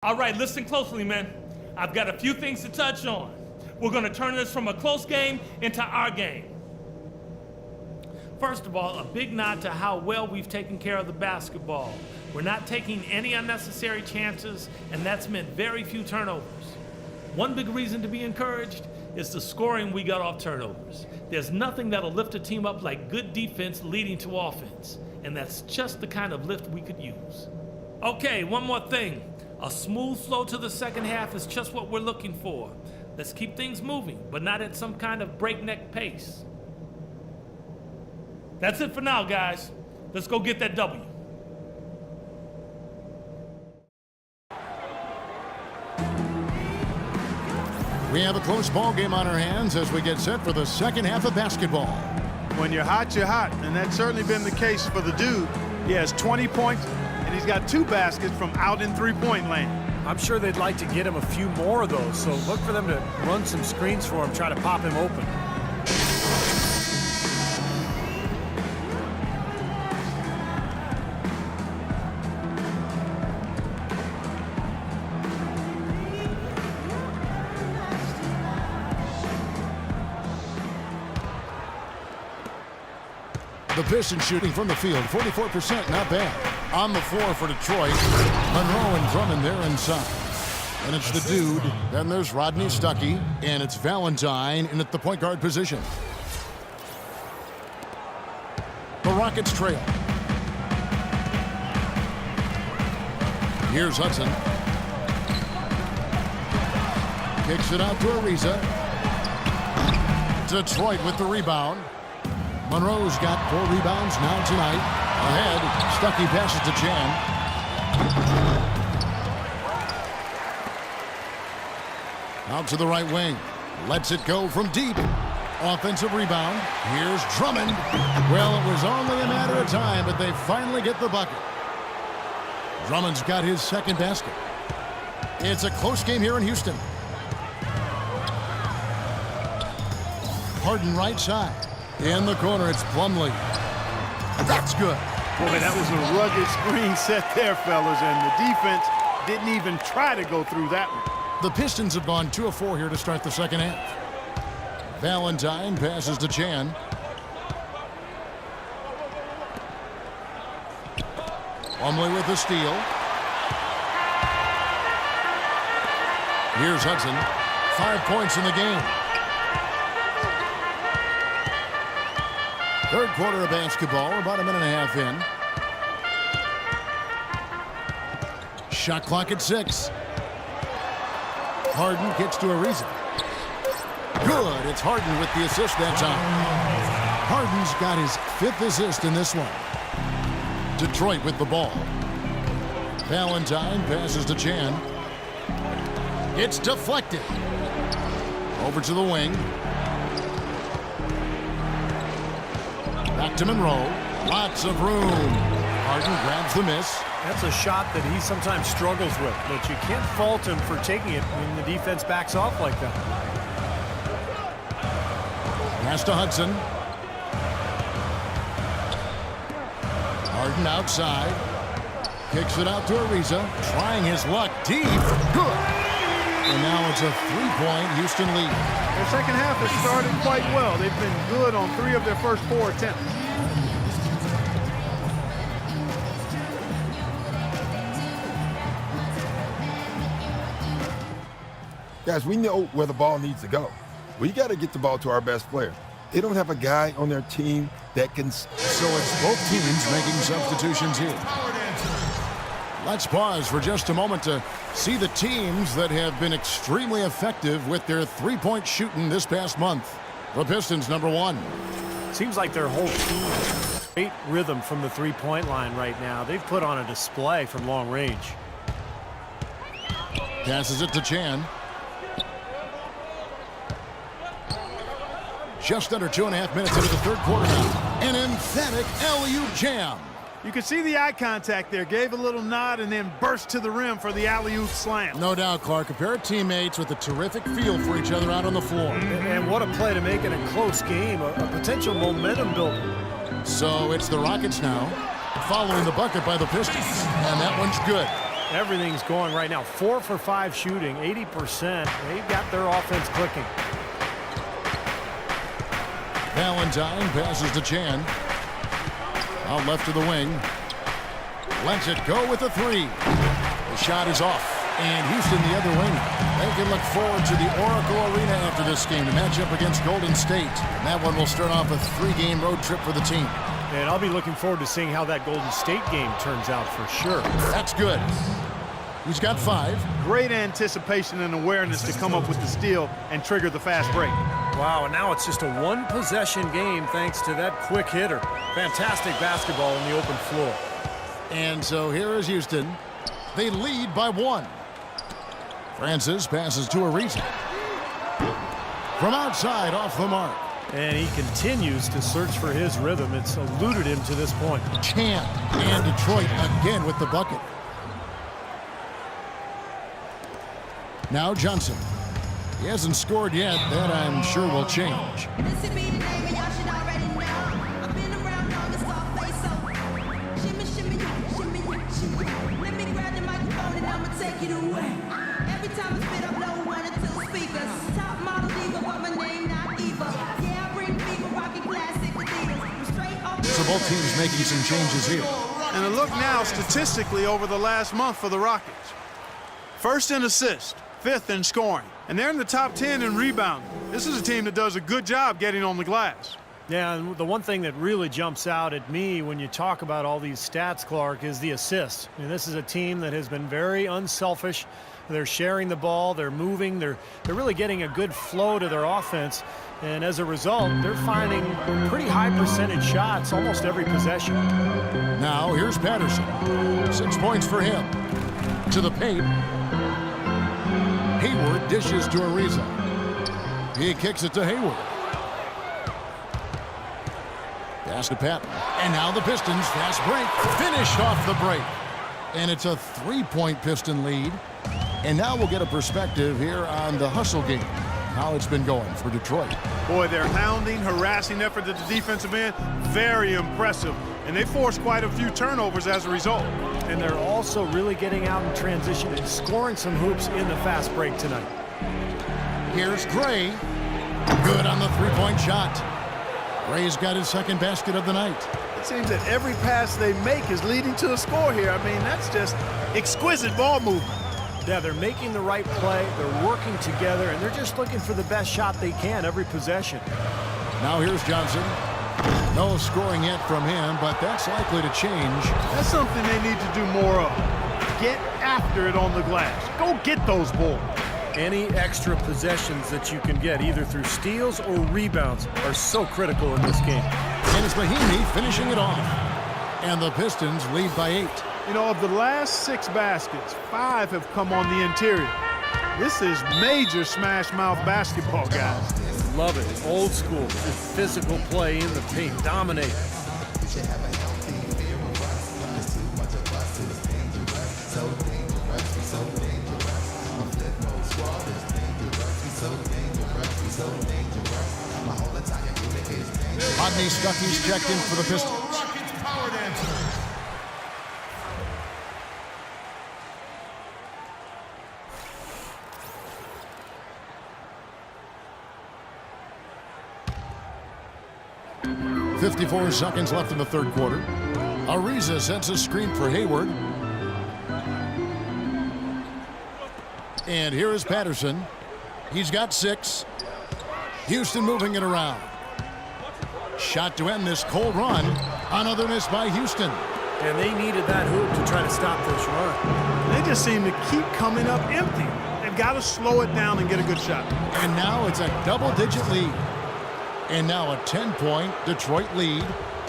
All right, listen closely, man. I've got a few things to touch on. We're going to turn this from a close game into our game. First of all, a big nod to how well we've taken care of the basketball. We're not taking any unnecessary chances, and that's meant very few turnovers. One big reason to be encouraged is the scoring we got off turnovers. There's nothing that'll lift a team up like good defense leading to offense, and that's just the kind of lift we could use. Okay, one more thing. A smooth flow to the second half is just what we're looking for. Let's keep things moving, but not at some kind of breakneck pace. That's it for now, guys. Let's go get that W. We have a close ball game on our hands as we get set for the second half of basketball. When you're hot, and that's certainly been the case for the dude. He has 20 points, and he's got 2 baskets from out in three-point land. I'm sure they'd like to get him a few more of those, so look for them to run some screens for him, try to pop him open. The Pistons shooting from the field, 44%, not bad. On the floor for Detroit, Monroe and Drummond there inside. And it's the dude, then there's Rodney Stuckey, and it's Valentine in at the point guard position. The Rockets trail. Here's Hudson. Kicks it out to Ariza. Detroit with the rebound. Monroe's got 4 rebounds now tonight. Ahead, Stuckey passes to Chan. Out to the right wing. Lets it go from deep. Offensive rebound. Here's Drummond. Well, it was only a matter of time, but they finally get the bucket. Drummond's got his second basket. It's a close game here in Houston. Harden right side. In the corner, it's Plumlee. That's good. Boy, that was a rugged screen set there, fellas, and the defense didn't even try to go through that one. The Pistons have gone 2 of 4 here to start the second half. Valentine passes to Chan. Plumlee with the steal. Here's Hudson. 5 points in the game. Third quarter of basketball, about a minute and a half in. Shot clock at 6. Harden kicks to Ariza. Good. It's Harden with the assist that time. Harden's got his 5th assist in this one. Detroit with the ball. Valentine passes to Chan. It's deflected. Over to the wing. Back to Monroe. Lots of room. Harden grabs the miss. That's a shot that he sometimes struggles with, but you can't fault him for taking it when the defense backs off like that. Pass to Hudson. Harden outside. Kicks it out to Ariza. Trying his luck deep. Good. And now it's a 3-point Houston lead. Their second half has started quite well. They've been good on 3 of their first 4 attempts. Guys, we know where the ball needs to go. We got to get the ball to our best player. They don't have a guy on their team that can... So it's both teams making substitutions here. Let's pause for just a moment to see the teams that have been extremely effective with their 3-point shooting this past month. The Pistons, number 1. Seems like their whole team has great rhythm from the 3-point line right now. They've put on a display from long range. Passes it to Chan. Just under 2.5 minutes into the third quarter now. An emphatic alley-oop jam. You can see the eye contact there. Gave a little nod and then burst to the rim for the alley-oop slam. No doubt, Clark. A pair of teammates with a terrific feel for each other out on the floor. And what a play to make it a close game, a potential momentum builder. So it's the Rockets now, following the bucket by the Pistons. And that one's good. Everything's going right now. 4 for 5 shooting, 80%. They've got their offense clicking. Valentine passes to Chan. Out left to the wing. Lets it go with a 3. The shot is off. And Houston the other wing. They can look forward to the Oracle Arena after this game to match up against Golden State. And that one will start off a 3-game road trip for the team. And I'll be looking forward to seeing how that Golden State game turns out for sure. That's good. He's got 5. Great anticipation and awareness to come up with the steal and trigger the fast break. Wow, and now it's just a one-possession game thanks to that quick hitter. Fantastic basketball on the open floor. And so here is Houston. They lead by 1. Francis passes to Ariza. From outside, off the mark. And he continues to search for his rhythm. It's eluded him to this point. Chan and Detroit again with the bucket. Now Johnson. He hasn't scored yet. That I'm sure will change. This would be the name and y'all should already know. I've been around long as all face so shimmy, shimmy, shimmy, shimmy. Let me grab the microphone and I'ma take it away. Every time I spit, I blow 1 or 2 speakers. Top model diva, but my name not Eva. Yeah, I bring fever, rockin' classic Adidas. I'm straight off. So both teams making some changes here. And a look now statistically over the last month for the Rockets. 1st in assists, 5th in scoring. And they're in the top 10 in rebounding. This is a team that does a good job getting on the glass. Yeah, and the one thing that really jumps out at me when you talk about all these stats, Clark, is the assists. I mean, this is a team that has been very unselfish. They're sharing the ball, they're moving, they're really getting a good flow to their offense. And as a result, they're finding pretty high percentage shots almost every possession. Now here's Patterson. 6 points for him. To the paint. Hayward dishes to Ariza. He kicks it to Hayward. Pass to Patton. And now the Pistons fast break. Finished off the break. And it's a 3-point Piston lead. And now we'll get a perspective here on the hustle game. How it's been going for Detroit. Boy, their hounding, harassing effort at the defensive end, very impressive. And they forced quite a few turnovers as a result. And they're also really getting out in transition and scoring some hoops in the fast break tonight. Here's Gray. Good on the 3-point shot. Gray's got his 2nd basket of the night. It seems that every pass they make is leading to a score here. I mean, that's just exquisite ball movement. Yeah, they're making the right play, they're working together, and they're just looking for the best shot they can every possession. Now here's Johnson. No scoring yet from him, but that's likely to change. That's something they need to do more of. Get after it on the glass. Go get those balls. Any extra possessions that you can get, either through steals or rebounds, are so critical in this game. And it's Mahinmi finishing it off. And the Pistons lead by 8. You know, of the last 6 baskets, 5 have come on the interior. This is major smash mouth basketball, guys. Love it. Old school. Just physical play in the paint. Dominate. Rodney Stuckey's checked in for the Pistons. .54 seconds left in the 3rd quarter. Ariza sets a screen for Hayward. And here is Patterson. He's got 6. Houston moving it around. Shot to end this cold run. Another miss by Houston. And they needed that hoop to try to stop this run. They just seem to keep coming up empty. They've got to slow it down and get a good shot. And now it's a double-digit lead. And now a 10-point Detroit lead.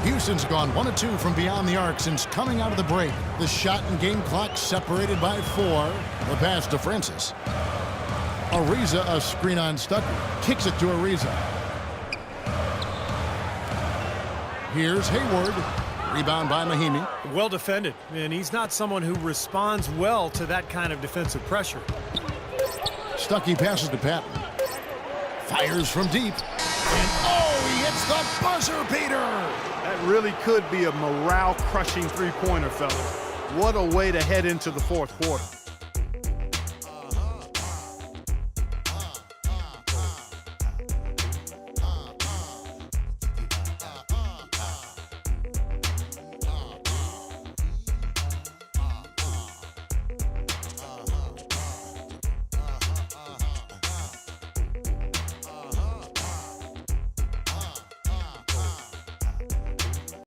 Houston's gone 1 of 2 from beyond the arc since coming out of the break. The shot and game clock separated by 4. The pass to Francis. Ariza, a screen on Stuckey. Kicks it to Ariza. Here's Hayward. Rebound by Mahinmi. Well defended. And he's not someone who responds well to that kind of defensive pressure. Stuckey passes to Patton. Fires from deep. And oh, he hits the buzzer beater. That really could be a morale-crushing three-pointer, fellas. What a way to head into the fourth quarter.